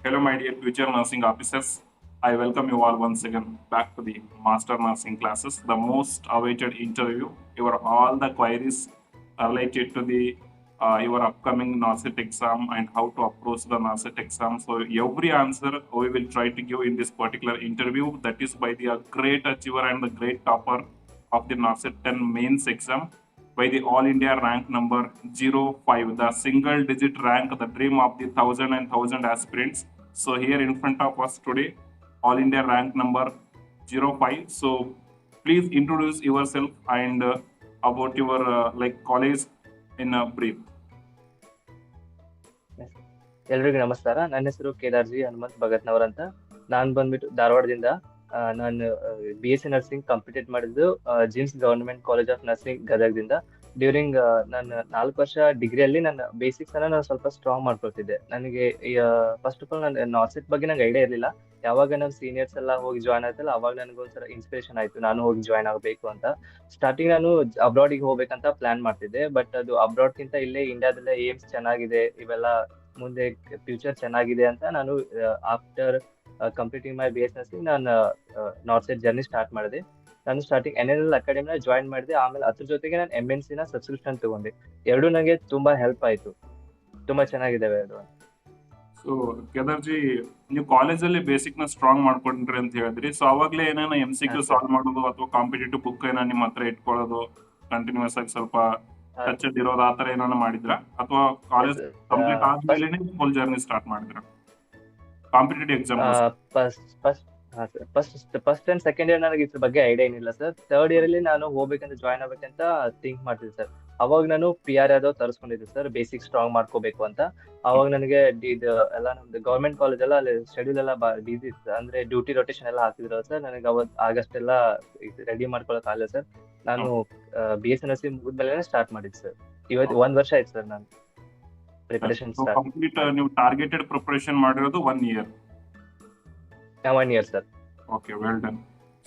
Hello, my dear future nursing officers. I welcome you all once again back to the Master Nursing classes, the most awaited interview. Your all the queries related to the your upcoming NARCET exam and how to approach the NARCET exam. So every answer we will try to give in this particular interview. That is by the great achiever and the great topper of the NARCET 10 mains exam by the All India rank number 05, the single digit rank, the dream of the thousand and thousand aspirants. So here in front of us today, All India rank number 05. So please introduce yourself and about your college in a brief. ಎಲ್ರಿಗೂ ನಮಸ್ಕಾರ. ನನ್ನ ಹೆಸರು ಕೇದಾರ್ಜಿ ಹನುಮಂತ್ ಭಗತ್ನವರ್ ಅಂತ. ನಾನ್ ಬಂದ್ಬಿಟ್ಟು ಧಾರವಾಡದಿಂದ. ನಾನು BSc nursing complete ಮಾಡಿದ್ದು GIMS government college of nursing ಗದಗದಿಂದ. During ನನ್ನ 4 ವರ್ಷ ಡಿಗ್ರಿಯಲ್ಲಿ ನನ್ನ ಬೇಸಿಕ್ಸ್ ಅನ್ನ ನಾನು ಸ್ವಲ್ಪ ಸ್ಟ್ರಾಂಗ್ ಮಾಡ್ಕೊಳ್ತಿದ್ದೆ. ನನಗೆ ಫಸ್ಟ್ ಆಫ್ ಆಲ್ ನನ್ನ ನಾರ್ಸೆಟ್ ಬಗ್ಗೆ ನಂಗೆ ಐಡಿಯಾ ಇರಲಿಲ್ಲ. ಯಾವಾಗ ನಮ್ಮ ಸೀನಿಯರ್ಸ್ ಎಲ್ಲ ಹೋಗಿ ಜಾಯ್ನ್ ಆಯ್ತಲ್ಲ, ಅವಾಗ ನನಗೊಂದ್ಸಲ ಇನ್ಸ್ಪಿರೇಷನ್ ಆಯ್ತು, ನಾನು ಹೋಗಿ ಜಾಯ್ನ್ ಆಗಬೇಕು ಅಂತ. ಸ್ಟಾರ್ಟಿಂಗ್ ನಾನು ಅಬ್ರಾಡಿಗೆ ಹೋಗ್ಬೇಕಂತ ಪ್ಲಾನ್ ಮಾಡ್ತಿದ್ದೆ, ಬಟ್ ಅದು ಅಬ್ರಾಡ್ಗಿಂತ ಇಲ್ಲೇ ಇಂಡಿಯಾದಲ್ಲೇ ಏಮ್ಸ್ ಚೆನ್ನಾಗಿದೆ, ಇವೆಲ್ಲ ಮುಂದೆ ಫ್ಯೂಚರ್ ಚೆನ್ನಾಗಿದೆ ಅಂತ ನಾನು ಆಫ್ಟರ್ ಕಂಪ್ಲೀಟಿಂಗ್ ಮೈ BS ನರ್ಸಿಂಗ್ ನಾನು ನಾರ್ತ್ ಸೈಡ್ ಜರ್ನಿ ಸ್ಟಾರ್ಟ್ ಮಾಡಿದೆ. ನಾನು ಸ್ಟಾರ್ಟಿಂಗ್ NNL ಅಕಾಡೆಮಿನ ಜಾಯಿನ್ ಮಾಡಿದೆ. ಆಮೇಲೆ ಅದ್ರ ಜೊತೆಗೆ ನಾನು MNC ನ ಸಬ್ಸ್ಕ್ರಿಪ್ಷನ್ ತಗೊಂಡೆ. ಎರಡು ನನಗೆ ತುಂಬಾ ಹೆಲ್ಪ್ ಆಯ್ತು. ತುಂಬಾ ಚೆನ್ನಾಗಿದ್ದಾವೆ ಎರಡು. ಸೊ ಕೇದಾರ್ಜಿ, ನೀವು ಕಾಲೇಜಲ್ಲಿ ಬೇಸಿಕ್ ನ ಸ್ಟ್ರಾಂಗ್ ಮಾಡ್ಕೊಂಡ್ರಿ ಅಂತ ಹೇಳಿದ್ರಿ. ಸೊ ಅವಾಗ್ಲೇ ಏನೇನ MCQ ಸಾಲ್ವ್ ಮಾಡೋದು ಅಥವಾ ಕಾಂಪಿಟೇಟಿವ್ ಬುಕ್ ಏನೋ ನಿಮ್ಮ ಹತ್ರ ಇಟ್ಕೊಳ್ಳೋದು, ಕಂಟಿನ್ಯೂಸ್ ಆಗಿ ಸ್ವಲ್ಪ ಟಚ್ ಇರೋದು, ಆ ತರ ಏನಾನ ಮಾಡಿದ್ರ ಅಥವಾ ಕಾಲೇಜ್ ಕಂಪ್ಲೀಟ್ ಆದ್ಮೇಲೆ ಫುಲ್ ಜರ್ನಿ ಸ್ಟಾರ್ಟ್ ಮಾಡಿದ್ರ competitive exam? First and second year ನನಗೆ ಇದ್ರ ಬಗ್ಗೆ ಐಡಿಯಾ ಏನಿಲ್ಲ ಸರ್. ಥರ್ಡ್ ಇಯರ್ ಅಲ್ಲಿ ನಾನು ಹೋಗ್ಬೇಕಂತ ಜಾಯ್ನ್ ಆಗ್ಬೇಕಂತ ಥಿಂಕ್ ಮಾಡ್ತಿದ್ದೆ ಸರ್. ಅವಾಗ ನಾನು PR ಯಾವ್ದೋ ತರಿಸ್ಕೊಂಡಿದ್ದೆ ಸರ್, ಬೇಸಿಕ್ ಸ್ಟ್ರಾಂಗ್ ಮಾಡ್ಕೋಬೇಕು ಅಂತ. ಅವಾಗ ನನಗೆ ಇದು ಎಲ್ಲ ನಮ್ದು ಗೌರ್ಮೆಂಟ್ ಕಾಲೇಜ್ ಎಲ್ಲ ಅಲ್ಲಿ ಶೆಡ್ಯೂಲ್ ಎಲ್ಲ ಬಿಸಿ ಇತ್ತು, ಅಂದ್ರೆ ಡ್ಯೂಟಿ ರೊಟೇಷನ್ ಎಲ್ಲ ಹಾಕಿದ್ರು ಸರ್. ನನಗೆ ಅವತ್ತು ಆಗಷ್ಟೆಲ್ಲ ರೆಡಿ ಮಾಡ್ಕೊಳಕ್ ಆಗಲ್ಲ ಸರ್. ನಾನು BSc ನರ್ಸಿಂಗ್ ಮುಗಿದ್ಮೇಲೆ ಸ್ಟಾರ್ಟ್ ಮಾಡಿದ್ದೆ ಸರ್. ಇವತ್ತು 1 ವರ್ಷ ಆಯ್ತು ಸರ್ ನಾನು ಪ್ರಿಪರೇಷನ್ ಸ್ಟಾರ್ಟ್. ಕಂಪ್ಲೀಟ್ ನೀವು ಟಾರ್ಗೆಟೆಡ್ ಪ್ರಿಪರೇಷನ್ ಮಾಡಿರೋದು 1 year? 1 year sir. Okay, well done.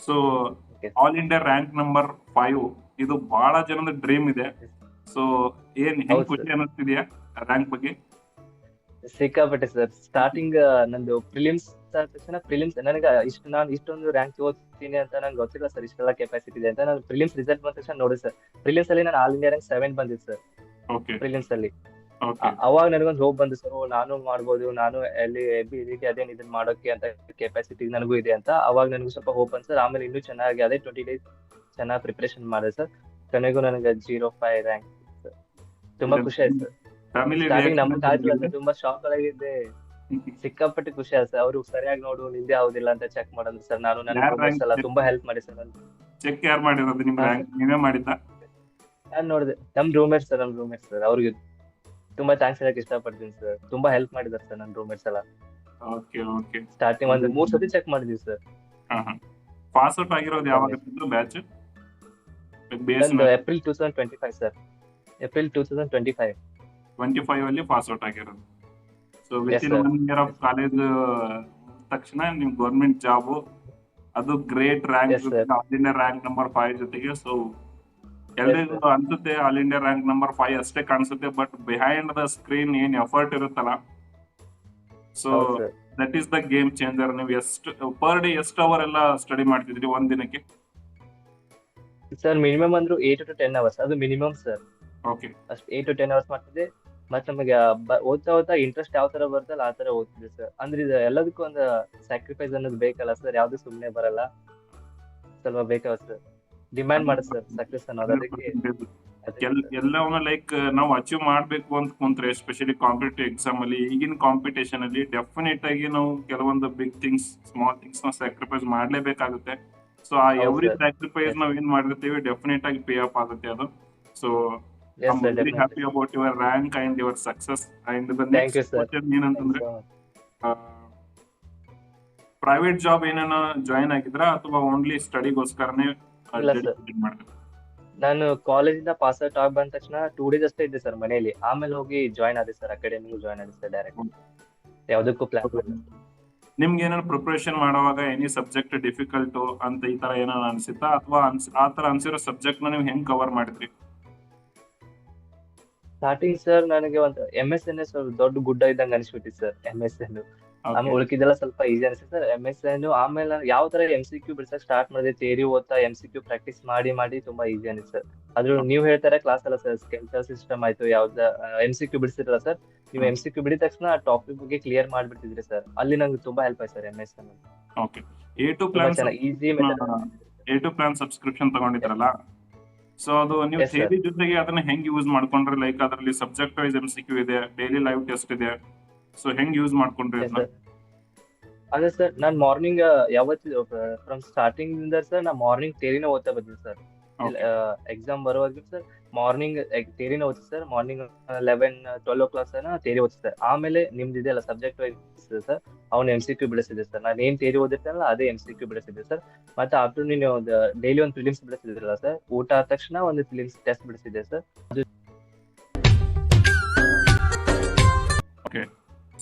So all India rank number 5 ಇದು ಬಹಳ ಜನದ ಡ್ರೀಮ್ ಇದೆ. ಸೊ ಹೆಂಗ್ ಖುಷಿ ಅನ್ನಿಸ್ತಿದ್ಯಾ ರ್ಯಾಂಕ್ ಬಗ್ಗೆ? ಸಿಕ್ಕಾಪಟ್ಟೆ ಸರ್. ಸ್ಟಾರ್ಟಿಂಗ್ ನಂದು ಪ್ರಿಲಿಮ್ಸ್ ತಕ್ಷಣ ನನಗೆ ನಾನು ಇಷ್ಟೊಂದು ರ್ಯಾಂಕ್ ಓದ್ತೀನಿ ಅಂತ ನಂಗೆ ಗೊತ್ತಿಲ್ಲ ಸರ್, ಇಷ್ಟೆಲ್ಲ ಕೆಪಾಸಿಟಿ ಇದೆ ಅಂತ. ನಾನು ಪ್ರಿಲಿಮ್ಸ್ ರಿಸಲ್ಟ್ ಬಂದ ತಕ್ಷಣ ನೋಡಿ ಸರ್, ಪ್ರಿಲಿಮ್ಸ್ ಅಲ್ಲಿ ನಾನು ಆಲ್ ಇಂಡಿಯಾ ರ್ಯಾಂಕ್ 7 ಬಂದಿತ್ತು ಸರ್. ಪ್ರಿಲಿಮ್ಸ್ ಅಲ್ಲಿ ಅವಾಗ ನನಗೊಂದು ಹೋಪ್ ಬಂದು ಸರ್, ನಾನು ಮಾಡ್ಬೋದು, ನಾನು ಎಲ್ಲಿ ರೀತಿ ಅದೇನು ಇದನ್ನ ಮಾಡೋಕೆ ಅಂತ ಕೆಪಾಸಿಟಿ ನನಗೂ ಇದೆ ಅಂತ. ಅವಾಗ ನನಗೂ ಸ್ವಲ್ಪ ಹೋಪ್ ಬಂತು ಸರ್. ಆಮೇಲೆ ಇನ್ನೂ ಚೆನ್ನಾಗಿ ಅದೇ 20 ಡೇಸ್ ಚೆನ್ನಾಗಿ ಪ್ರಿಪರೇಷನ್ ಮಾಡಿದೆ ಸರ್. ಕೊನೆಗೂ ನನಗೆ 05 ರ್ಯಾಂಕ್ ಸರ್. ತುಂಬಾ ಖುಷಿ ಆಯ್ತು ಸರ್. ಸ್ಟಾರ್ಟಿಂಗ್ ನಮ್ಮ ಕಾಲೇಜ್ ತುಂಬಾ ಶಾಕ್ ಆಗಿದ್ದೆ. ಸಿಕ್ಕಾಪಟ್ಟೆ ಖುಷಿ ಆಯ್ತು ಸರ್. ಅವರು ಸರಿಯಾಗಿ ನೋಡು, ನಿಂದೆ ಆಗುದಿಲ್ಲ ಅಂತ ಚೆಕ್ ಮಾಡೋದು ಸರ್. ನಾನು ನನ್ನ ತುಂಬಾ ಹೆಲ್ಪ್ ಮಾಡಿ ಸರ್. ಚೆಕ್ ಯಾರು ಮಾಡಿರೋದು? ನಿಮ್ಮ ರ್ಯಾಂಕ್ ನೀವೇ ಮಾಡಿದ್ದಾ? ನಾನು ನೋಡಿದೆ, ನಮ್ ರೂಮ್ಮೇಟ್ ಸರ್. ಅವ್ರಿಗೆ ತುಂಬಾ ಥ್ಯಾಂಕ್ಸ್ ಹೇಳಕ್ ಇಷ್ಟಪಡ್ತೀನಿ ಸರ್. ತುಂಬಾ ಹೆಲ್ಪ್ ಮಾಡಿದಾರೆ ಸರ್ ನನ್ನ ರೂಮ್ಮೇಟ್ಸ್ ಎಲ್ಲ. ಸ್ಟಾರ್ಟಿಂಗ್ ಒಂದು 3 ಸತಿ ಚೆಕ್ ಮಾಡಿದೀವಿ ಸರ್. ಪಾಸ್ ಔಟ್ ಆಗಿರೋದು ಯಾವಾಗ ಬ್ಯಾಚ್? April 2025 sir. ಏಪ್ರಿಲ್ 2025 ಅಲ್ಲಿ ಪಾಸ್ ಔಟ್ ಆಗಿರೋದು. So within 1 year of college ತಕ್ಷಣ ನಿಮ್ ಗೌರ್ಮೆಂಟ್ ಜಾಬ್, ಅದು great rank, all India rank number 5 ಜೊತೆಗೆ. ಸೊ ಎಲ್ರಿಗೂ ಅನ್ಸುತ್ತೆ ಆಲ್ ಇಂಡಿಯಾ ರ್ಯಾಂಕ್ ನಂಬರ್ 5 ಅಷ್ಟೇ ಕಾಣಿಸುತ್ತೆ, ಬಟ್ ಬಿಹೈಂಡ್ ದ ಸ್ಕ್ರೀನ್ ಏನ್ ಎಫರ್ಟ್ ಇರುತ್ತಲ್ಲ, so that is the game changer. ನೀವು ಎಷ್ಟು ಪರ್ ಡೇ ಎಷ್ಟು ಅವರ್ ಎಲ್ಲ ಸ್ಟಡಿ ಮಾಡ್ತಿದ್ರಿ ಒಂದ್ ದಿನಕ್ಕೆ? ಸರ್ ಮಿನಿಮಮ್ ಅಂದ್ರು 8 to 10 ಅವರ್ಸ್, ಅದು ಮಿನಿಮಮ್ ಸರ್. ಓಕೆ, ಅಷ್ಟು 8 to 10 ಅವರ್ಸ್ ಮಾಡ್ತಿದ್ದೆ. ಮತ್ತೆ ನಮಗೆ ಓದ್ತಾ ಇಂಟ್ರೆಸ್ಟ್ ಯಾವ ತರ ಬರ್ತಲ್ಲ ಆ ತರ ಓದ್ತಿದ್ದೆ ಸರ್. ಅಂದ್ರೆ ಇದು ಎಲ್ಲದಕ್ಕೂ ಒಂದು ಸ್ಯಾಕ್ರಿಫೈಸ್ ಅನ್ನೋದು ಬೇಕಲ್ಲ ಸರ್, ಯಾವ್ದು ಸುಮ್ನೆ ಬರಲ್ಲ, ಸ್ವಲ್ಪ ಬೇಕಲ್ಲ ಸರ್. ಡಿಮ್ಯಾಂಡ್ ಮಾಡುತ್ತೆ ಸರ್ ಸಕ್ಸಸ್ ಅನ್ನೋದು. ಅದಕ್ಕೆ ಎಲ್ಲವನ್ನ ಲೈಕ್ ನಾವು ಅಚೀವ್ ಮಾಡ್ಬೇಕು ಅಂತ ಕುಂತ್ರೆ, ಎಸ್ಪೆಷಲಿ ಕಾಂಪಿಟೇಟಿವ್ ಎಕ್ಸಾಮ್ ಅಲ್ಲಿ, ಈಗಿನ ಕಾಂಪಿಟೇಷನ್ ಅಲ್ಲಿ ಡೆಫಿನೆಟ್ ಆಗಿ ನಾವು ಕೆಲವೊಂದು ಬಿಗ್ ಥಿಂಗ್ಸ್, ಸ್ಮಾಲ್ ಥಿಂಗ್ಸ್ ನ ಸ್ಯಾಕ್ರಿಫೈಸ್ ಮಾಡ್ಲೇಬೇಕಾಗುತ್ತೆ. ಸೊ ಆ ಎವ್ರಿ ಸ್ಯಾಕ್ರಿಫೈಸ್ ನಾವ್ ಏನ್ ಮಾಡಿರ್ತೀವಿ ಡೆಫಿನೆಟ್ ಆಗಿ ಪೇ ಅಪ್ ಆಗುತ್ತೆ ಅದು. So I am very happy about your rank and your success. And the next question ಏನಂತಂದ್ರೆ, ಪ್ರೈವೇಟ್ ಜಾಬ್ ಏನೇನ ಜಾಯಿನ್ ಆಗಿದ್ರಾ ಅಥವಾ ಓನ್ಲಿ ಸ್ಟಡಿಗೋಸ್ಕರನೇ ಮಾಡಿದ್ರ? ನಾನು ಕಾಲೇಜಿಂದ ಪಾಸ್ ಔಟ್ ಆಗಿ ಬಂದ ತಕ್ಷಣ 2 ಡೇಸ್ ಅಷ್ಟೇ ಇದ್ದೆ ಸರ್ ಮನೆಯಲ್ಲಿ. ಆಮೇಲೆ ಹೋಗಿ ಜಾಯ್ನ್ ಆದೆ ಸರ್, ಅಕಾಡೆಮಿಗೆ ಜಾಯ್ನ್ ಆದೆ ಸರ್ ಡೈರೆಕ್ಟ್. ಯಾವ್ದಕ್ಕೂ ಪ್ಲಾನ್ ಮಾಡಿಲ್ಲ. ನಿಮ್ಗೆ ಏನಾದ್ರು ಪ್ರಿಪರೇಷನ್ ಮಾಡುವಾಗ ಎನಿ ಸಬ್ಜೆಕ್ಟ್ ಡಿಫಿಕಲ್ಟ್ ಅಂತ ಈ ತರ ಏನಾದ್ರು ಅನ್ಸಿತ್ತಾ, ಅಥವಾ ಆ ತರ ಅನ್ಸಿರೋ ಸಬ್ಜೆಕ್ಟ್ ನ ನೀವು ಹೆಂಗ್ ಕವರ್ ಮಾಡಿದ್ರಿ? ಸ್ಟಾರ್ಟಿಂಗ್ ಸರ್ ನನಗೆ ಒಂದು MSN ದೊಡ್ಡ ಗುಡ್ಡ ಇದ್ದಂಗೆ ಅನಿಸ್ಬಿಟ್ಟಿತ್ತು ಸರ್. MSN ಆಮೇಲೆ ಓಕೆ. ಉಳ್ಕಿದ್ದೆಲ್ಲ ಸ್ವಲ್ಪ ಈಸಿ ಅನಿಸುತ್ತೆ ಸರ್. MSN ಆಮೇಲೆ ಯಾವ ತರ MCQ ಬಿಡ್ಸಕ್ ಸ್ಟಾರ್ಟ್ ಮಾಡಿದೆ, ಥಿಯರಿ ಓದ್ತಾ MCQ ಪ್ರಾಕ್ಟೀಸ್ ಮಾಡಿ ಮಾಡಿ ತುಂಬಾ ಈಸಿ ಅನಿಸ್ತು ಸರ್. ಅದು ನೀವು ಹೇಳ್ತಾರೆ ಕ್ಲಾಸ್ ಅಲ್ಲ ಸರ್, ಸ್ಕೆಲ್ಟಲ್ ಸಿಸ್ಟಮ್ ಆಯ್ತು, ಯಾವ್ದ MCQ ಬಿಡಿಸಿರಲ್ಲ ಸರ್, ನೀವು MCQ ಬಿಡಿದ ತಕ್ಷಣ ಟಾಪಿಕ್ ಬಗ್ಗೆ ಕ್ಲಿಯರ್ ಮಾಡ್ಬಿಡ್ತಿದ್ರಿ ಸರ್. ಅಲ್ಲಿ ನಂಗೆ ತುಂಬಾ ಹೆಲ್ಪ್ ಆಯ್ತು ಸರ್ MSN ಅಲ್ಲಿ. ಓಕೆ. ಎ ಟು ತುಂಬಾ ಪ್ಲಾನ್ ಚೆನ್ನಾಗಿ ಈಸಿ ಮೆಥಡ್. ಸಬ್ಸ್ಕ್ರಿಪ್ಷನ್ ತಗೊಂಡಿದ್ರಲ್ಲ, ಸೊ ಅದು ನೀವು ಎಸ್ ಸರ್. ಥಿಯರಿ ಜೊತೆಗೆ ಅದನ್ನ ಹೆಂಗ್ ಯೂಸ್ ಮಾಡ್ಕೊಂಡ್ರಿ? ಲೈಕ್ ಅದರಲ್ಲಿ ಸಬ್ಜೆಕ್ಟ್ ವೈಸ್ MCQ ಇದೆ, ಡೈಲಿ ಲೈವ್ ಟೆಸ್ಟ್ ಇದೆ, ಸೊ ಹೆಂಗ್ ಯೂಸ್ ಮಾಡ್ಕೊಂಡ್ರಿ ಎಸ್ ಅದನ್ನ? ಸರ್. ಅದೇ ಸರ್, ನಾನ್ ಮಾರ್ನಿಂಗ್ ಯಾವತ್ತು ಫ್ರಮ್ ಸ್ಟಾರ್ಟಿಂಗ್ ಇಂದ ಸರ್, ನಾ ಮಾರ್ನಿಂಗ್ ಥಿಯರಿನ ಓದ್ತಾ ಬಂದಿದ್ದೆ ಸರ್. ಓಕೆ. ಎಕ್ಸಾಮ್ ಬರೋವರೆಗೂ ಸರ್ ಮಾರ್ನಿಂಗ್ ಥಿಯರಿನ ಓದ್ತಿ ಸರ್. ಮಾರ್ನಿಂಗ್ 11-12 o'clock ಥಿಯರಿ ಓದ್ತಿ ಸರ್. ಆಮೇಲೆ ನಿಮ್ದು ಇದೆಯಲ್ಲ ಸಬ್ಜೆಕ್ಟ್ ವೈಸ್ ಸರ್, ಅವ್ನು MCQ ಬಿಡಿಸಿದೆ ಸರ್. ನಾನು ಏನ್ ಥಿಯರಿ ಓದಿರ್ತಾನಲ್ಲ ಅದೇ MCQ ಬಿಡಿಸಿದೆ ಸರ್. ಮತ್ತೆ ಆಫ್ಟರ್ನೂನ್ ಡೈಲಿ ಒಂದು ಫಿಲಿಮ್ಸ್ ಬಿಡಿಸಿದ್ರಲ್ಲ ಸರ್, ಊಟ ಆದ ತಕ್ಷಣ ಒಂದು ಫಿಲಿಮ್ಸ್ ಟೆಸ್ಟ್ ಬಿಡಿಸಿದೆ ಸರ್. ಓಕೆ.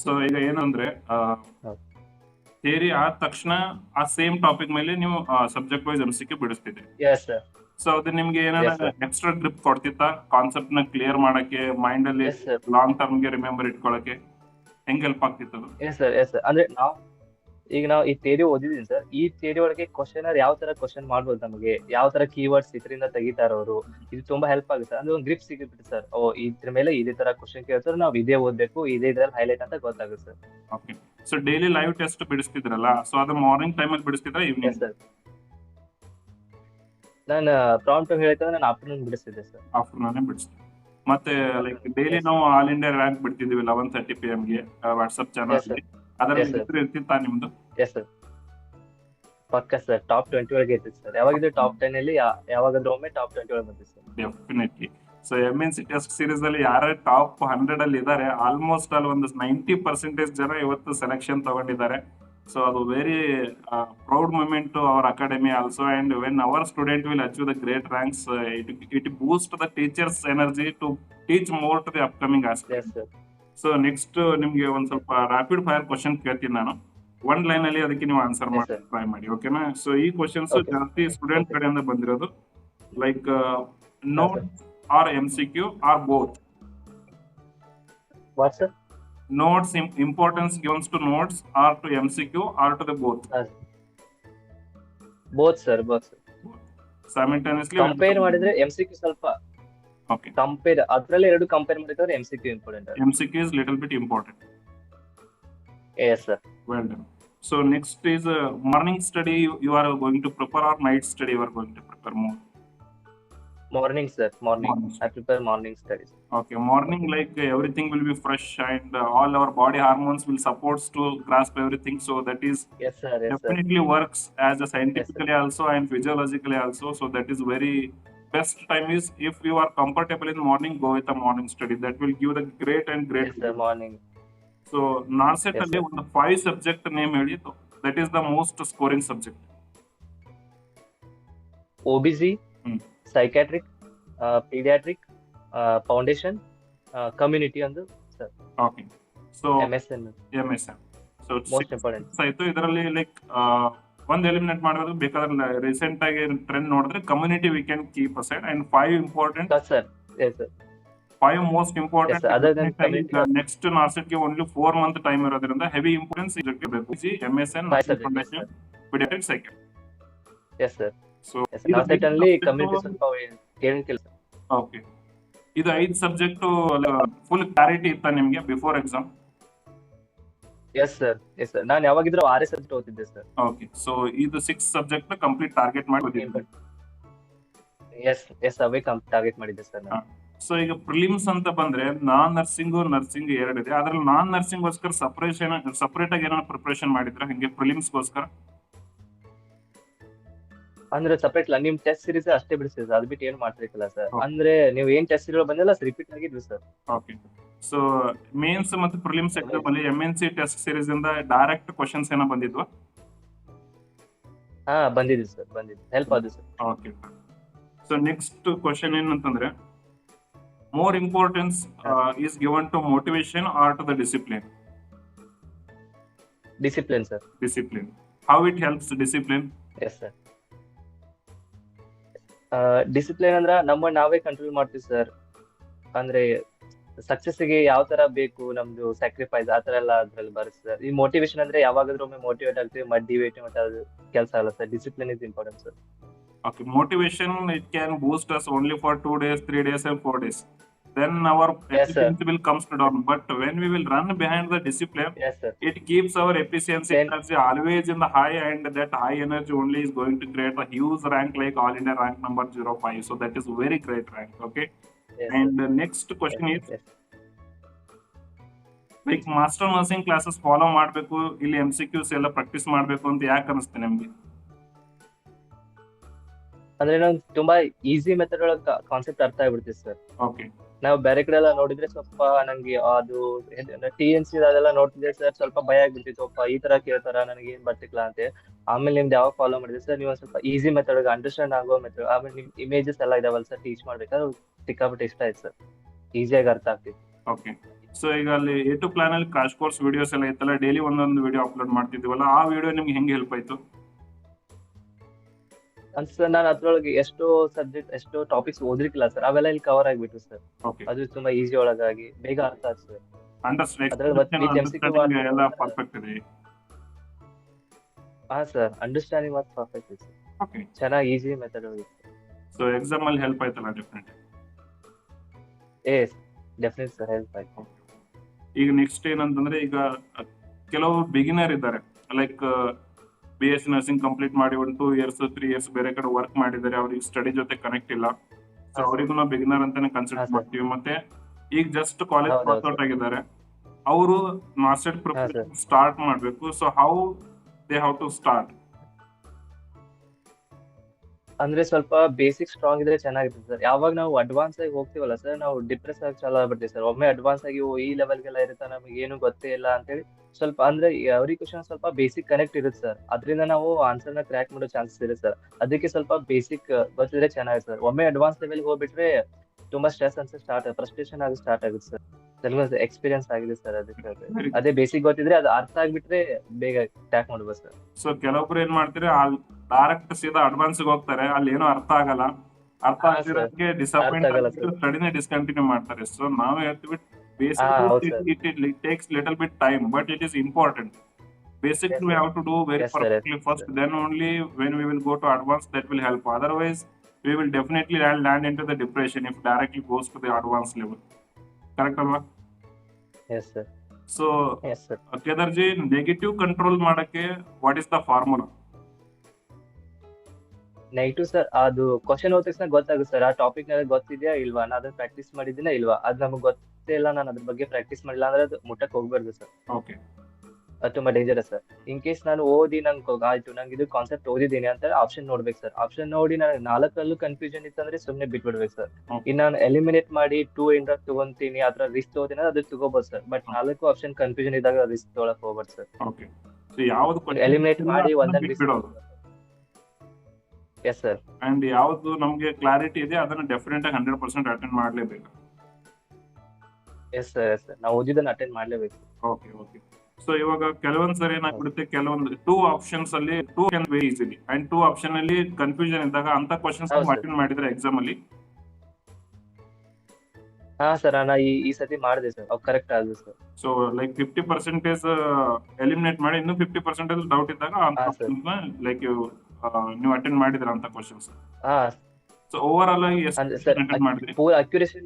ಸೊ ಈಗ ಏನಂದ್ರೆ ಹೌದು. ಥಿಯರಿ ಆದ ತಕ್ಷಣ ಆ ಸೇಮ್ ಟಾಪಿಕ್ ಮೇಲೆ ನೀವು ಸಬ್ಜೆಕ್ಟ್ ವೈಸ್ MCQ ಬಿಡಿಸ್ತಿದ್ರಿ. Yes sir. ಸೊ ಅದು ನಿಮ್ಗೆ ಏನಾರ Yes, sir. ಎಕ್ಸ್ಟ್ರಾ ಗ್ರಿಪ್ ಕೊಡ್ತಿತ್ತಾ ಕಾನ್ಸೆಪ್ಟ್ ನ ಕ್ಲಿಯರ್ ಮಾಡಕ್ಕೆ, ಮೈಂಡ್ ಅಲ್ಲಿ ಎಸ್ ಸರ್. ಲಾಂಗ್ ಟರ್ಮ್ ಗೆ ರಿಮೆಂಬರ್ ಇಟ್ಕೊಳಕ್ಕೆ ಹೆಂಗ್ ಹೆಲ್ಪ್ ಆಗ್ತಿತ್ತು ಅದು? Yes sir. Yes sir. ಅಂದ್ರೆ ನಾವು ಈ ಥಿಯರಿ ಓದಿದೀನಿ ಸರ್. ಈ ಥಿಯರಿ ಒಳಗೆ ಕ್ವಶನರ್ ಯಾವ ತರ ಕ್ವಶನ್ ಮಾಡ್ಬೋದು, ನಮಗೆ ಯಾವ ತರ ಕೀವರ್ಡ್ಸ್ ಇದರಿಂದ ತೆಗಿತಾರ ಅವರು, ಇದು ತುಂಬಾ ಹೆಲ್ಪ್ ಆಗುತ್ತೆ. ಅಂದ್ರೆ ಒಂದು ಗ್ರಿಪ್ ಸಿಗುತ್ತೆ ಸರ್. ಇದ್ರ ಮೇಲೆ ಇದೇ ತರ ಕ್ವಶನ್ ಕೇಳ್ತಾರೆ, ನಾವು ಇದೇ ಓದ್ಬೇಕು, ಇದೇ ಇದ್ರಲ್ಲಿ ಹೈಲೈಟ್ ಅಂತ ಗೊತ್ತಾಗುತ್ತೆ sir. Okay. So daily live test ಬಿಡಿಸ್ತಿದ್ರಲ್ಲ, ಸೊ ಅದು ಮಾರ್ನಿಂಗ್ ಟೈಮ್ ಅಲ್ಲಿ ಬಿಡಿಸ್ತಿದ್ರ, ಎಸ್ ಈವ್ನಿಂಗ್? ಸರ್. ನಾನು ಪ್ರಾಂಪ್ಟ್ ಹೇಳ್ತಾರೆ, ನಾನು ಆಫ್ಟರ್ನೂನ್ ಬಿಡಿಸ್ತಿದ್ದೆ ಸರ್. ಆಫ್ಟರ್ನೂನ್ ಬಿಡಿಸ್ತೀವಿ. ಮತ್ತೆ ಲೈಕ್ ಡೈಲಿ ನಾವು ಆಲ್ ಇಂಡಿಯಾ ರ್ಯಾಂಕ್ ಬಿಡ್ತಿದ್ವಿ 11:30 PM ಗೆ ವಾಟ್ಸ್ಆಪ್ ಚಾನಲ್ Yes, sir. ಅಲ್ಲಿ. ಅದರಲ್ಲಿ Yes, sir. ಹೆಸರು ಇರ್ತಿತ್ತಾ ನಿಮ್ದು? Yes sir. ಪಕ್ಕ ಸರ್, ಟಾಪ್ 20 ಒಳಗೆ ಇರ್ತಿತ್ತು ಸರ್. ಯಾವಾಗಿದ್ರು ಟಾಪ್ 10 ಅಲ್ಲಿ, ಯಾವಾಗಾದ್ರೂ ಒಮ್ಮೆ ಟಾಪ್ 20 ಒಳಗೆ ಬರ್ತಿತ್ತು sir. Definitely. So MNC test series ಅಲ್ಲಿ ಯಾರು ಟಾಪ್ 100 ಅಲ್ಲಿ ಇದ್ದಾರೆ, ಆಲ್ಮೋಸ್ಟ್ ಅಲ್ಲಿ ಒಂದು 90% ಜನ ಇವತ್ತು ಸೆಲೆಕ್ಷನ್ ತಗೊಂಡಿದ್ದಾರೆ. ಸೊ ಅದು very proud moment to our academy also. And when our student will achieve the great ranks, it boost the teachers energy to teach more to the upcoming aspirant. Yes sir. So next ನಿಮ್ಗೆ ಒಂದ್ ಸ್ವಲ್ಪ rapid fire question ಕೇಳ್ತೀನಿ ನಾನು. One line ಅಲ್ಲಿ ಅದಕ್ಕೆ ನೀವು answer Yes, ಮಾಡಿ sir. Try ಮಾಡಿ, ಓಕೆನಾ? ಸೊ ಈ ಕ್ವಶನ್ಸ್ Okay. ಜಾಸ್ತಿ ಸ್ಟೂಡೆಂಟ್ Okay. ಕಡೆಯಿಂದ ಬಂದಿರೋದು. Like Yes, note sir. Or MCQ or both? What sir? Notes importance given to notes or to MCQ or to the both? Both sir, both sir. Simultaneously compare ಮಾಡಿದ್ರೆ MCQ ಸ್ವಲ್ಪ okay. Compare, ಅದ್ರಲ್ಲಿ ಎರಡು compare ಮಾಡಿದ್ರೆ MCQ important. MCQ is little bit important. Yes sir. Well done. So next is morning study you are going to prepare or night study you are going to prepare more? Morning sir, morning. Morning. I prepare morning studies. Okay, morning like everything will be fresh and all our body hormones will support to grasp everything. So that is Yes sir, yes sir. definitely works as a scientifically also and physiologically also. So that is very best time is if you are comfortable in morning, go with a morning study. That will give the great and great. Yes sir, morning. So NARCET Yes, ಅಲ್ಲಿ sir. ಒಂದು 5 subject name ಹೇಳಿ, that is the most scoring subject. OBG, psychiatric, pediatric, foundation, community ಒಂದು sir. Okay. So MSN MSN. So most important. ಆಯ್ತು. ಇದರಲ್ಲಿ like ಒಂದ್ eliminate ಮಾಡೋದು ಬೇಕಾದ್ರೆ recent ಆಗಿ ಟ್ರೆಂಡ್ ನೋಡಿದ್ರೆ community we can keep aside and 5 important, sir. Yes sir. 5 most important. Yes, sir. Other than community. Next NORCET ಗೆ only 4 month time ಇರೋದ್ರಿಂದ heavy importance ಇದಕ್ಕೆ ಬೇಕು. MSN, Five subjects, foundation, yes, paediatric, ಸೈಕಲ್. Yes sir. So Yes sir. NORCET ಅಲ್ಲಿ community ಸ್ವಲ್ಪ ಕೇಳಿಲ್ಲ sir. Okay. ಇದು 5 subject full clarity ಇತ್ತಾ ನಿಮ್ಗೆ before exam? S sir, yes sir. ನಾನು ಯಾವಾಗಿದ್ರು 6 ಸಬ್ಜೆಕ್ಟ್ ಓದ್ತಿದ್ದೆ ಸರ್. ಓಕೆ. ಸೊ ಇದು 6 ಸಬ್ಜೆಕ್ಟ್ ಕಂಪ್ಲೀಟ್ ಟಾರ್ಗೆಟ್ ಮಾಡಿ. ಎಸ್ ಎಸ್, ಅವೇ ಟಾರ್ಗೆಟ್ ಮಾಡಿದ್ದೆ ಸರ್ ನಾನು. ಸೊ ಈಗ ಪ್ರಿಲಿಮ್ಸ್ ಅಂತ ಬಂದ್ರೆ ನಾನ್ ನರ್ಸಿಂಗ್ 2 ಇದೆ. ಅದ್ರಲ್ಲಿ ನಾನ್ ನರ್ಸಿಂಗ್ ಗೋಸ್ಕರ ಸಪರೇಟ್ ಆಗಿ ಏನಾದ್ರು ಪ್ರಿಪರೇಷನ್ ಮಾಡಿದ್ರ ಹಂಗೆ ಪ್ರಿಲಿಮ್ಸ್ ಗೋಸ್ಕರ? ಅಂದ್ರೆ ಸಪರೇಟ್ ಇಲ್ಲ, ನಿಮ್ ಟೆಸ್ಟ್ ಸೀರೀಸ್ ಅಷ್ಟೇ ಬಿಡಿಸಿದ್ರಿ ಸರ್, ಅದ್ ಬಿಟ್ಟು ಏನು ಮಾಡ್ತಿರ್ಕಿಲ್ಲ ಸರ್. Okay. ಅಂದ್ರೆ ನೀವು ಏನ್ ಟೆಸ್ಟ್ ಸೀರೀಸ್ ಬಂದಿಲ್ಲ ರಿಪೀಟ್ ಆಗಿದ್ವಿ ಸರ್. ಓಕೆ. ಸೊ ಮೇನ್ಸ್ ಮತ್ತು ಪ್ರಿಲಿಮ್ಸ್ ಎಕ್ಸಾಮ್ ಅಲ್ಲಿ MNC ಟೆಸ್ಟ್ ಸೀರೀಸ್ ಇಂದ ಡೈರೆಕ್ಟ್ ಕ್ವಶನ್ಸ್ ಏನೋ ಬಂದಿದ್ವಾ? ಹಾ, ಬಂದಿದ್ವಿ ಸರ್, ಬಂದಿದ್ವಿ. ಹೆಲ್ಪ್ ಆದ್ರು sir. Okay. So next question ಏನಂತಂದ್ರೆ more importance is given to motivation or to the discipline? Discipline sir. Discipline. How it helps discipline? Yes sir. Discipline ಅಂದ್ರ ನಾವೇ ಕಂಟ್ರೋಲ್ ಮಾಡ್ತೀವಿ ಸರ್. ಅಂದ್ರೆ ಸಕ್ಸಸ್ಗೆ ಯಾವ ತರ ಬೇಕು ನಮ್ದು ಸ್ಯಾಕ್ರಿಫೈಸ್ ಆ ತರ ಎಲ್ಲ ಅದ್ರಲ್ಲಿ ಬರುತ್ತೆ ಸರ್. ಈ ಮೋಟಿವೇಶನ್ ಅಂದ್ರೆ ಯಾವಾಗಾದ್ರೂ ಒಮ್ಮೆ ಮೋಟಿವೇಟ್ ಆಗ್ತೀವಿ, ಡಿವೇಟ್ ಮತ್ತೆ ಅದು ಕೆಲಸ ಅಲ್ಲ sir. Discipline is important sir. Okay, motivation, it can boost us only for 2 days, 3 days, and 4 days. Then our Yes sir. efficiency will comes down. But when we will run behind the discipline, Yes sir. it keeps our efficiency Then energy always in the high, and that high energy only is going to create a huge rank like All India rank number 05. So that is very great rank. Okay. yes And sir. the next question Yes is, yes. like master nursing classes follow ಮಾಡಬೇಕು ಇಲ್ಲಿ MCQs ಎಲ್ಲ practice ಮಾಡಬೇಕು ಅಂತ ಯಾಕೆ ಅನಿಸುತ್ತೆ ನಿಮಗೆ? ಅಂದ್ರೆ ನಂಗೆ ತುಂಬಾ ಈಸಿ ಮೆಥಡ್ ಒಳಗೆ ಕಾನ್ಸೆಪ್ಟ್ ಅರ್ಥ ಆಗ್ಬಿಡ್ತೀವಿ ಸರ್. ಓಕೆ. ನಾವು ಬೇರೆ ಕಡೆ ಎಲ್ಲ ನೋಡಿದ್ರೆ ಸ್ವಲ್ಪ ನಂಗೆ ಅದು TNC ಅದೆಲ್ಲ ನೋಡ್ತಿದ್ದೆ ಸರ್, ಸ್ವಲ್ಪ ಭಯ ಆಗ್ಬಿಡ್ತಿತ್ತು. ಸ್ವಲ್ಪ ಈ ತರ ಕೇಳ್ತಾರ, ನನಗೆ ಏನ್ ಬರ್ತಿಲ್ಲ ಅಂತ. ಆಮೇಲೆ ನಿಮ್ದು ಯಾವಾಗ ಫಾಲೋ ಮಾಡಿದ್ರೆ ಸರ್, ನೀವು ಸ್ವಲ್ಪ ಈಸಿ ಮೆಥಡ್ ಅಂಡರ್ಸ್ಟ್ಯಾಂಡ್ ಆಗೋ ಮೆಥಡ್, ಆಮೇಲೆ ನಿಮ್ ಇಮೇಜಸ್ ಎಲ್ಲ ಇದಾವಲ್ಲ ಸರ್ ಟೀಚ್ ಮಾಡ್ಬೇಕಾದ್ರೆ, ಸಿಕ್ಕಾಪಟ್ಟೆ ಇಷ್ಟ ಆಯ್ತು ಸರ್. ಈಸಿಯಾಗಿ ಅರ್ಥ ಆಗ್ತಿತ್ತು. ಓಕೆ. ಸೊ ಈಗ ಅಲ್ಲಿ A2 ಪ್ಲಾನ್ ಅಲ್ಲಿ ಕ್ರಾಶ್ ಕೋರ್ಸ್ ವಿಡಿಯೋಸ್ ಎಲ್ಲ ಇತ್ತಲ್ಲ, ಡೈಲಿ ಒಂದೊಂದು ವಿಡಿಯೋ ಅಪ್ಲೋಡ್ ಮಾಡ್ತಿದ್ವಲ್ಲ, ಆ ವಿಡಿಯೋ ನಿಮ್ಗೆ ಹೆಂಗೆ ಹೆಲ್ಪ್ ಆಯ್ತು? ಸರ್ ನಾನು ಅದ್ರೊಳಗೆ ಎಷ್ಟೋ ಸಬ್ಜೆಕ್ಟ್ ಎಷ್ಟೋ ಟಾಪಿಕ್ಸ್ ಓದಿರ್ಕಿಲ್ಲ ಸರ್, ಅವೆಲ್ಲ ಇಲ್ಲಿ ಕವರ್ ಆಗ್ಬಿಟ್ಟು ಸರ್. ಓಕೆ. ಅದು ತುಂಬಾ ಈಸಿ ಒಳಗಾಗಿ ಬೇಗ ಅರ್ಥ ಆಯ್ತು ಸರ್. ಅದ್ರಲ್ಲಿ ಮತ್ತೆ MCQ ಅಂಡರ್ಸ್ಟ್ಯಾಂಡಿಂಗ್ ಎಲ್ಲ ಪರ್ಫೆಕ್ಟ್ ಇದೆ. ಹಾ ಸರ್, ಅಂಡರ್ಸ್ಟ್ಯಾಂಡಿಂಗ್ ಮತ್ತೆ ಪರ್ಫೆಕ್ಟ್ ಇದೆ ಸರ್. ಓಕೆ. ಚೆನ್ನಾಗಿ ಈಸಿ ಮೆಥಡ್ ಹೋಗಿತ್ತು. ಸೊ ಎಕ್ಸಾಮ್ ಅಲ್ಲಿ ಹೆಲ್ಪ್ ಆಯ್ತಲ್ಲ ಡೆಫಿನೆಟ್? ಡೆಫಿನೆಟ್ ಸರ್, ಹೆಲ್ಪ್ ಆಯ್ತು. ಈಗ ನೆಕ್ಸ್ಟ್ ಏನಂತಂದ್ರೆ, ಈಗ ಕೆಲವು ಬಿಗಿನರ್ ಇದ್ದಾರೆ, ಲೈಕ್ BSc ನರ್ಸಿಂಗ್ ಕಂಪ್ಲೀಟ್ ಮಾಡಿ 1 2 years 3 years ಬೇರೆ ಕಡೆ ವರ್ಕ್ ಮಾಡಿದ್ದಾರೆ, ಅವ್ರಿಗೆ ಸ್ಟಡಿ ಜೊತೆ ಕನೆಕ್ಟ್ ಇಲ್ಲ. ಸೊ ಅವರಿಗೂ ನಾವು ಬಿಗಿನರ್ ಅಂತಾನೆ ಕನ್ಸಿಡರ್ ಮಾಡ್ತೀವಿ. ಮತ್ತೆ ಈಗ ಜಸ್ಟ್ ಕಾಲೇಜ್ ಪಾಸ್ ಔಟ್ ಆಗಿದ್ದಾರೆ, ಅವರು ಮಾಸ್ಟರ್ ಪ್ರಿಪರೇಷನ್ ಸ್ಟಾರ್ಟ್ ಮಾಡಬೇಕು. So how they how to start? ಅಂದ್ರೆ ಸ್ವಲ್ಪ ಬೇಸಿಕ್ ಸ್ಟ್ರಾಂಗ್ ಇದ್ರೆ ಚೆನ್ನಾಗಿರ್ತದೆ ಸರ್. ಯಾವಾಗ ನಾವು ಅಡ್ವಾನ್ಸ್ ಆಗಿ ಹೋಗ್ತೀವಲ್ಲ ಸರ್, ನಾವು ಡಿಪ್ರೆಸ್ ಆಗಿ ಚಾಲು ಆಗ್ಬಿಡ್ತೀವಿ ಸರ್. ಒಮ್ಮೆ ಅಡ್ವಾನ್ಸ್ ಆಗಿ ಈ ಲೆವೆಲ್ಗೆಲ್ಲ ಇರುತ್ತೆ, ನಮಗೆ ಏನು ಗೊತ್ತೇ ಇಲ್ಲ ಅಂತೇಳಿ ಸ್ವಲ್ಪ ಅಂದ್ರೆ ಎವ್ರಿ ಕ್ವಶನ್ ಸ್ವಲ್ಪ ಬೇಸಿಕ್ ಕನೆಕ್ಟ್ ಇರುತ್ತೆ ಸರ್. ಅದರಿಂದ ನಾವು ಆನ್ಸರ್ ನ ಕ್ರ್ಯಾಕ್ ಮಾಡೋ ಚಾನ್ಸಸ್ ಇರುತ್ತೆ ಸರ್. ಅದಕ್ಕೆ ಸ್ವಲ್ಪ ಬೇಸಿಕ್ ಗೊತ್ತಿದ್ರೆ ಚೆನ್ನಾಗಿದೆ ಸರ್. ಒಮ್ಮೆ ಅಡ್ವಾನ್ಸ್ ಲೆವೆಲ್ ಹೋಗ್ಬಿಟ್ರೆ ತುಂಬಾ ಸ್ಟ್ರೆಸ್ ಅನ್ಸಕ್ ಫ್ರಸ್ಟ್ರೇಷನ್ ಆಗಿ ಸ್ಟಾರ್ಟ್ ಆಗುತ್ತೆ ಸರ್. ನನಗೆ ಎಕ್ಸ್ಪೀರಿಯನ್ಸ್ ಆಗಿದೆ ಸರ್ ಅದಕ್ಕೆ. ಅದೇ ಬೇಸಿಕ್ ಗೊತ್ತಿದ್ರೆ ಅದು ಅರ್ಥ ಆಗ್ಬಿಟ್ರೆ ಬೇಗ ಟ್ಯಾಕ್ ಮಾಡ್ಬೋದು ಸರ್. ಸೊ ಕೆಲವೊಬ್ರು ಏನ್ ಮಾಡ್ತಾರೆ, ಡೈರೆಕ್ಟ್ ಸೀದಾ ಅಡ್ವಾನ್ಸ್ ಹೋಗ್ತಾರೆ, ಅಲ್ಲಿ ಏನೋ ಅರ್ಥ ಆಗಲ್ಲ, ಅರ್ಥ ಆಗಿರೋದಕ್ಕೆ ಡಿಸಪಾಯಿಂಟ್ ಆಗಿ ಸ್ಟಡಿನೇ ಡಿಸ್ಕಂಟಿನ್ಯೂ ಮಾಡ್ತಾರೆ. ಸೊ ನಾವು ಹೇಳ್ತೀವಿ basic it takes little bit time, but it is important. Basic we have to do very perfectly first, then only when we will go to advanced that will help. Otherwise we will definitely land into the depression if directly goes to the advanced level. Correct alva? Yes sir. So yes sir. Kedarji, negative control ಮಾಡಕ್ಕೆ what is the formula? Negative sir, ಅದು question ಓದ ತಕ್ಷಣ ಗೊತ್ತಾಗುತ್ತೆ sir, ಆ topic ನಲ್ಲಿ ಗೊತ್ತಿದ್ಯಾ ಇಲ್ವಾ, ನಾನು ಅದನ್ನ ಪ್ರಾಕ್ಟೀಸ್ ಮಾಡಿದ್ದೀನಾ ಇಲ್ವಾ, ಅದು ನಮ್ಗೆ ಗೊತ್ತೇ ಇಲ್ಲ, ನಾನು ಅದ್ರ ಬಗ್ಗೆ ಪ್ರಾಕ್ಟೀಸ್ ಮಾಡಿಲ್ಲ ಅಂದ್ರೆ ಅದು ಮುಟ್ಟಕ್ಕೆ ಹೋಗ್ಬಾರ್ದು ಸರ್. ಓಕೆ. ಅದು ತುಂಬಾ ಡೇಂಜರಸ್ ಸರ್. ಇನ್ ಕೇಸ್ ನಾನು ಓದಿ ನಂಗೆ ಆಯ್ತು, ನಂಗೆ ಇದು ಕಾನ್ಸೆಪ್ಟ್ ಓದಿದ್ದೀನಿ ಅಂತ ಆಪ್ಷನ್ ನೋಡ್ಬೇಕು ಸರ್. ಆಪ್ಷನ್ ನೋಡಿ ನನಗೆ 4 ಕನ್ಫ್ಯೂಷನ್ ಇತ್ತಂದ್ರೆ ಸುಮ್ನೆ ಬಿಟ್ಬಿಡ್ಬೇಕು ಸರ್. ಇನ್ನು ನಾನು ಎಲಿಮಿನೇಟ್ ಮಾಡಿ 2 ಇಂದ ತಗೊಂತೀನಿ, ಅದ್ರ ರಿಸ್ಕ್ ತಗೋತೀನಿ, ಅದು ತಗೋಬಹುದು ಸರ್. ಬಟ್ 4 ಆಪ್ಷನ್ ಕನ್ಫ್ಯೂಷನ್ ಇದ್ದಾಗ ರಿಸ್ಕ್ ತಗೊಳಕ್ ಹೋಗ್ಬಾರ್ದು ಸರ್. ಓಕೆ. ಸೊ ಯಾವುದು ಎಲಿಮಿನೇಟ್ ಮಾಡಿ ಒಂದನ್ನ ಬಿಡೋದು. Yes sir. ಅಂಡ್ ಯಾವುದು ನಮಗೆ ಕ್ಲಾರಿಟಿ ಇದೆ ಅದನ್ನ ಡೆಫಿನೆಟ್ ಆಗಿ 100% ಅಟೆಂಡ್ ಮಾಡಲೇಬೇಕು. ಎಸ್ ಸರ್, ಎಸ್ ಸರ್, ನಾವು ಓದಿದ್ದನ್ನ ಅಟೆಂಡ್ ಮಾಡಲೇಬೇಕು. Okay okay. ಸೊ ಇವಾಗ ಕೆಲವೊಂದ್ ಸರಿ ಏನಾಗ್ಬಿಡುತ್ತೆ, ಕೆಲವೊಂದು 2 ಆಪ್ಷನ್ಸ್ ಅಲ್ಲಿ 2 can very easily, and 2 option ಅಲ್ಲಿ ಕನ್ಫ್ಯೂಷನ್ ಇದ್ದಾಗ ಅಂತ ಕ್ವಶನ್ಸ್ ಅಟೆಂಡ್ ಮಾಡಿದ್ರೆ ಎಕ್ಸಾಮ್ ಅಲ್ಲಿ. ಹಾ ಸರ್, ನಾ ಈ ಸತಿ ಮಾಡಿದೆ ಸರ್, ಅವು ಕರೆಕ್ಟ್ ಆಗಿದೆ ಸರ್. ಸೊ ಲೈಕ್ 50% ಎಲಿಮಿನೇಟ್ ಮಾಡಿ, ಇನ್ನು 50% ಡೌಟ್ ಇದ್ದಾಗ ಲೈಕ್ ನೀವು ಅಟೆಂಡ್ ಮಾಡಿದ್ರ ಅಂತ ಕ್ವಶನ್ಸ್. ಹಾ. ಸೊ ಓವರ್ ಆಲ್ ಆಗಿ ಎಷ್ಟು ಅಟೆಂಡ್ ಮಾಡಿದ್ರಿ? ಫುಲ್ ಅಕ್ಯುರೇಸಿ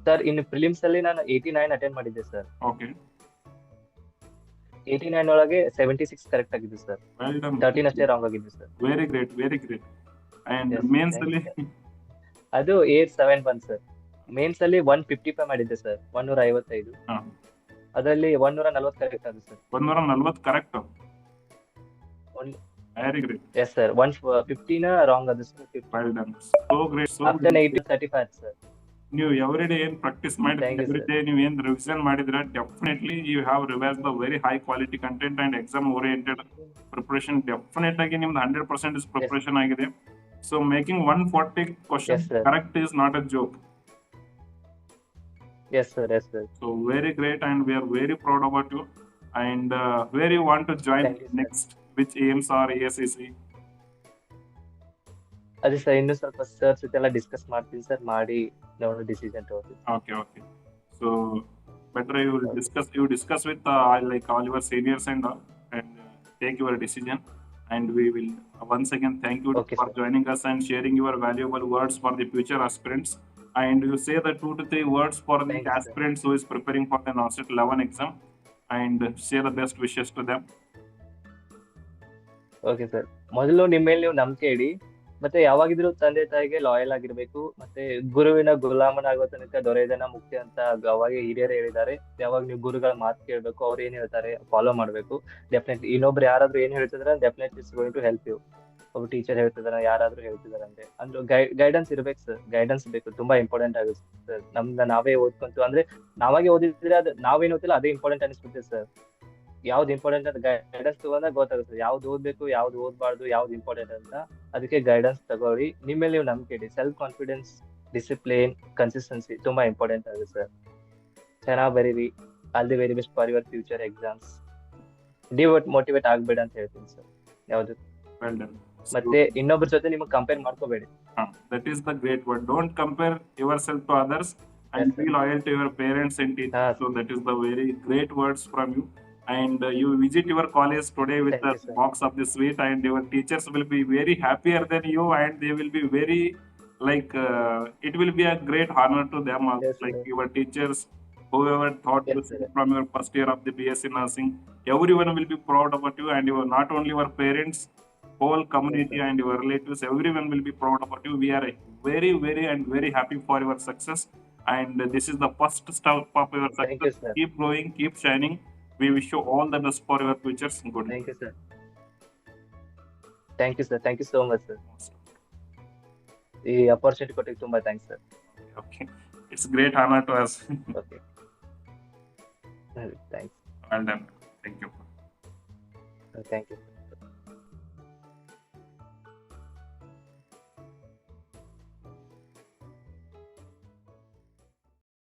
ಸರ್, ಇನ್ ಪ್ರಿಲಿಮ್ಸ್ ಅಲ್ಲಿ ನಾನು 89 ಅಟೆಂಡ್ ಮಾಡಿದ್ದೆ ಸರ್. ಓಕೆ. 89 ಒಳಗೆ 76 ಕರೆಕ್ಟ್ ಆಗಿದೆ ಸರ್. 13 ಅಷ್ಟೇ ರಾಂಗ್ ಆಗಿದೆ sir. Very great, very great. And mains ಅಲ್ಲಿ ಅದು 871 ಸರ್. ಮೇನ್ಸ್ ಅಲ್ಲಿ 155 ಮಾಡಿದ್ದೆ ಸರ್, 155. ಅದರಲ್ಲಿ 140 ಕರೆಕ್ಟ್ ಆಗಿದೆ sir. 140 correct. Very great. Yes sir, 115 wrong ಆಗಿದೆ sir. Well done. So great. So after negative 35 sir. ನೀವು ಎವ್ರಿ ಡೇ ಏನ್ ಪ್ರಾಕ್ಟೀಸ್ ಮಾಡಿದ್ರೆ, ಎವ್ರಿ ಡೇ ನೀವು ಏನ್ ರಿವಿಷನ್ ಮಾಡಿದ್ರೆ, definitely you have revise the very high quality content and exam oriented preparation. Definite ಆಗಿ ನಿಮ್ದು 100% preparation ಆಗಿದೆ. So making 140 question correct is not a joke. Yes sir, yes sir. So very great, and we are very proud about you. And where you want to join next, which AIIMS or ASCC? ಅದೇ sir ಇನ್ನು ಸ್ವಲ್ಪ sir ಜೊತೆ ಎಲ್ಲ discuss ಮಾಡ್ತೀನಿ sir, ಮಾಡಿ ನೋಡಿ decision ತಗೋತೀನಿ. Okay. So better you will Okay. discuss with like all your seniors and all, and take your decision. And we will once again thank you Okay, for sir. joining us and sharing your valuable words for the future aspirants. And you say the 2 to 3 words for the Thank you, sir. aspirants who is preparing for the NOSET 11 exam, and share the best wishes to them. Okay sir, ಮೊದಲು ನಿಮ್ಮ ಮೇಲೆ ನೀವು ನಂಬಿಕೆ ಇಡಿ, ಮತ್ತೆ ಯಾವಾಗಿದ್ರು ತಂದೆ ತಾಯಿಗೆ loyal ಆಗಿರ್ಬೇಕು, ಮತ್ತೆ ಗುರುವಿನ ಗುಲಾಮನಾಗೋ ತನಕ ದೊರೆಯದನ ಮುಖ್ಯ ಅಂತ ಅವಾಗೆ ಹಿರಿಯರು ಹೇಳಿದ್ದಾರೆ. ಯಾವಾಗ ನೀವು ಗುರುಗಳ ಮಾತು ಕೇಳ್ಬೇಕು, ಅವ್ರು ಏನ್ ಹೇಳ್ತಾರೆ ಫಾಲೋ ಮಾಡ್ಬೇಕು. ಡೆಫಿನೆಟ್ಲಿ ಇನ್ನೊಬ್ರು ಯಾರಾದ್ರೂ ಏನ್ ಹೇಳ್ತಿದಾರೆ definitely it's going to help you. ಒಬ್ಬ ಟೀಚರ್ ಹೇಳ್ತಿದಾರೆ, ಯಾರಾದ್ರೂ ಹೇಳ್ತಿದಾರೆ ಅಂದ್ರೆ ಗೈಡೆನ್ಸ್ ಇರ್ಬೇಕು ಸರ್, ಗೈಡೆನ್ಸ್ ಬೇಕು, ತುಂಬಾ ಇಂಪಾರ್ಟೆಂಟ್ ಆಗುತ್ತೆ ಸರ್. ನಾವೇ ಓದ್ಕೊಂತು ಅಂದ್ರೆ ನಾವಾಗೆ ಓದಿದ್ರೆ ಅದು ನಾವೇನ್ ಓದಿಲ್ಲ ಅದೇ ಇಂಪಾರ್ಟೆಂಟ್ ಅನಿಸ್ಬಿಡುತ್ತೆ ಸರ್. ಯಾವ್ದು ಇಂಪಾರ್ಟೆಂಟ್ ಅಂತ ಗೈಡೆನ್ಸ್ ತಗೊಂಡಾಗ ಗೊತ್ತಾಗುತ್ತೆ ಯಾವ್ದು ಓದ್ಬೇಕು, ಯಾವ್ದು ಓದ್ಬಾರ್ದು, ಯಾವ್ದು ಇಂಪಾರ್ಟೆಂಟ್ ಅಂತ. ಅದಕ್ಕೆ ಗೈಡೆನ್ಸ್ ತಗೊಳ್ಳಿ, ನಿಮ್ಮಲ್ಲಿ ನೀವು ನಂಬಿಕೆ ಇಡಿ. ಸೆಲ್ಫ್ ಕಾನ್ಫಿಡೆನ್ಸ್, ಡಿಸಿಪ್ಲಿನ್, ಕನ್ಸಿಸ್ಟೆನ್ಸಿ ತುಂಬಾ ಇಂಪಾರ್ಟೆಂಟ್ ಆಗುತ್ತೆ ಸರ್. ಚೆನ್ನಾಗಿ ಬರೀರಿ. All the very best for your future exams. Motivate ಆಗ್ಬೇಡ ಅಂತ ಹೇಳ್ತೀನಿ ಸರ್ ಯಾವ್ದು. Well done. ಮತ್ತೆ ಇನ್ನೊಬ್ರ ಜೊತೆ ನಿಮಗೆ ಕಂಪೇರ್ ಮಾಡ್ಕೋಬೇಡಿ. That is the great word. Don't compare yourself to others, and Yes, sir. be loyal to your parents and teachers. So that is the very great words from you. And you visit your college today with Thank the you, sir. box of the sweet, and your teachers will be very happier than you, and they will be very like it will be a great honor to them also. Yes, Like sir. your teachers, whoever taught you Yes, sir. from your first year of the BSc nursing, everyone will be proud about you, and you are not only your parents, whole community Yes, sir. and your relatives, everyone will be proud about you. We are very happy for your success, and this is the first step of your Thank you, success. sir. Keep growing, keep shining. We wish you all the best for your futures. Good. Thank you, sir. Thank you, sir. Thank you so much, sir. ಈ opportunity ಕೊಟ್ಟಿಗೆ ತುಂಬಾ thanks sir. Okay, it's great honor to us. Okay, thanks. Well done. Thank you. Thank you.